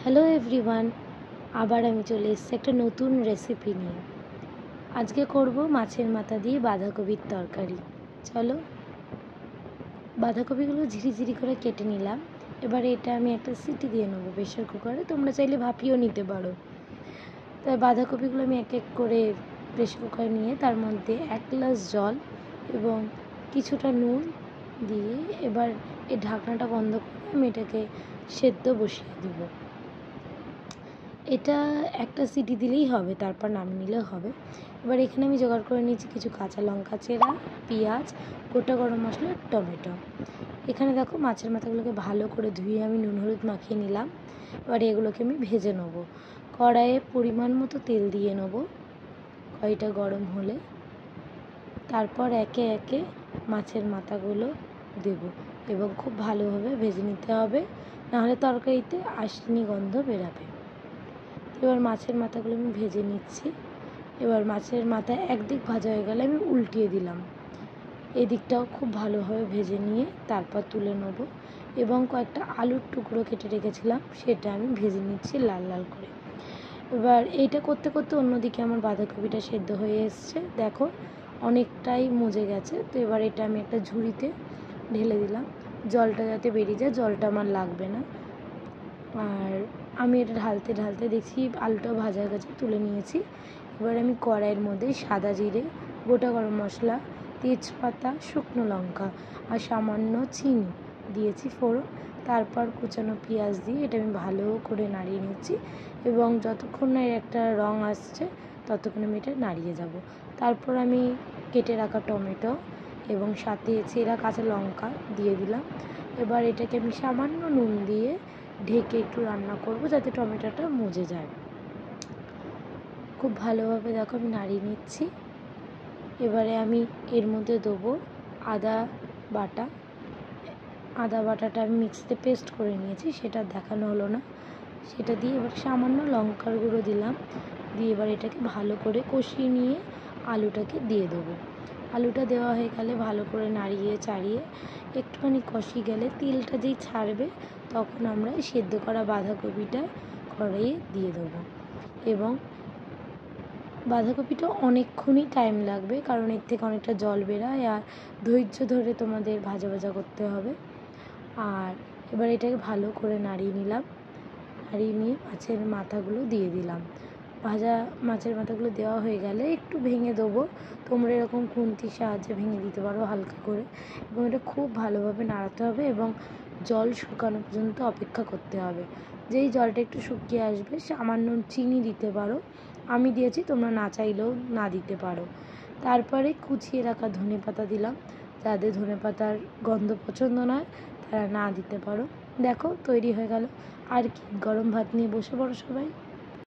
Hello everyone, আবার আমি চলে এসেছি একটা নতুন রেসিপি নিয়ে। আজকে করব মাছের মাথা দিয়ে বাঁধাকপির তরকারি। চলো, বাঁধাকপিগুলো ঝিরিঝিরি করে কেটে নিলাম। এবারে এটা আমি একটা সিটি দিয়ে নেবো প্রেশার কুকারে, তোমরা চাইলে ভাপিয়েও নিতে পারো। তাই বাঁধাকপিগুলো আমি এক এক করে প্রেশার কুকারে নিয়ে তার মধ্যে 1 গ্লাস জল এবং কিছুটা নুন দিয়ে এবার এই ঢাকনাটা বন্ধ করে আমি এটাকে সেদ্ধ বসিয়ে দেবো। এটা একটা সিটি দিলেই হবে, তারপর নামিয়ে নিলেও হবে। এবার এখানে আমি জোগাড় করে নিয়েছি কিছু কাঁচা লঙ্কা চেরা, পেঁয়াজ, গোটা গরম মশলা, টমেটো। এখানে দেখো মাছের মাথাগুলোকে ভালো করে ধুয়ে আমি নুন হলুদ মাখিয়ে নিলাম। এবার এগুলোকে আমি ভেজে নেব। কড়াইয়ে পরিমাণ মতো তেল দিয়ে নেব। কড়াইটা গরম হলে তারপর একে একে মাছের মাথাগুলো দেব এবং খুব ভালোভাবে ভেজে নিতে হবে, নাহলে তরকারিতে আঁশনি গন্ধ বেরাবে। এবার মাছের মাথাগুলো আমি ভেজে নিচ্ছি। এবার মাছের মাথা একদিক ভাজা হয়ে গেলে আমি উল্টিয়ে দিলাম। এদিকটাও খুব ভালোভাবে ভেজে নিয়ে তারপর তুলে নেব এবং কয়েকটা আলুর টুকরো কেটে রেখেছিলাম সেটা আমি ভেজে নিচ্ছি লাল লাল করে। এবার এইটা করতে করতে অন্যদিকে আমার বাঁধাকপিটা সেদ্ধ হয়ে এসছে, দেখো অনেকটাই মজে গেছে। তো এবার এটা আমি একটা ঝুড়িতে ঢেলে দিলাম, জলটা যাতে বেরিয়ে যায়, জলটা আমার লাগবে না। আর আমি এটা ঢালতে ঢালতে দেখছি আলুটাও ভাজা হয়ে গেছে, তুলে নিয়েছি। এবার আমি কড়াইয়ের মধ্যে সাদা জিরে, গোটা গরম মশলা, তেজপাতা, শুকনো লঙ্কা আর সামান্য চিনি দিয়েছি ফোড়ন। তারপর কুচানো পেঁয়াজ দিয়ে এটা আমি ভালো করে নাড়িয়ে নিচ্ছি এবং যতক্ষণ না এর একটা রং আসছে ততক্ষণ আমি এটা নাড়িয়ে যাব। তারপর আমি কেটে রাখা টমেটো এবং সাথে চেরা কাঁচা লঙ্কা দিয়ে দিলাম। এবার এটাকে আমি সামান্য নুন দিয়ে ঢেকে একটু রান্না করব যাতে টমেটোটা মজে যায়। খুব ভালোভাবে দেখো আমি নাড়িয়ে নিচ্ছি। এবারে আমি এর মধ্যে দেবো আদা বাটা। আদা বাটাটা আমি মিক্সিতে পেস্ট করে নিয়েছি, সেটা দেখানো হলো না। সেটা দিয়ে এবার সামান্য লঙ্কার গুঁড়ো দিলাম, দিয়ে এবার এটাকে ভালো করে কষিয়ে নিয়ে আলুটাকে দিয়ে দেবো। আলুটা দেওয়া হয়ে গেলে ভালো করে নাড়িয়ে চাড়িয়ে একটুখানি কষিয়ে গেলে তেলটা যেই ছাড়বে তখন আমরা সেদ্ধ করা বাঁধাকপিটা কড়াইয়ে দিয়ে দেবো। এবং বাঁধাকপিটা অনেকক্ষণই টাইম লাগবে, কারণ এর থেকে অনেকটা জল বেরোয় আর ধৈর্য ধরে তোমাদের ভাজা ভাজা করতে হবে। আর এবার এটাকে ভালো করে নাড়িয়ে নিলাম, নাড়িয়ে নিয়ে মাছের মাথাগুলো দিয়ে দিলাম। ভাজা মাছের মাথাগুলো দেওয়া হয়ে গেলে একটু ভেঙে দেবো, তোমরা এরকম খুন্তির সাহায্যে ভেঙে দিতে পারো হালকা করে। এবং এটা খুব ভালোভাবে নাড়াতে হবে এবং জল শুকানো পর্যন্ত অপেক্ষা করতে হবে। যেই জলটা একটু শুকিয়ে আসবে সামান্য চিনি দিতে পারো, আমি দিয়েছি, তোমরা না চাইলেও না দিতে পারো। তারপরে কুচিয়ে রাখা ধনেপাতা দিলাম, যাদের ধনেপাতার গন্ধ পছন্দ নয় তারা না দিতে পারো। দেখো তৈরি হয়ে গেল। আর কি, গরম ভাত নিয়ে বসে পড়ো সবাই।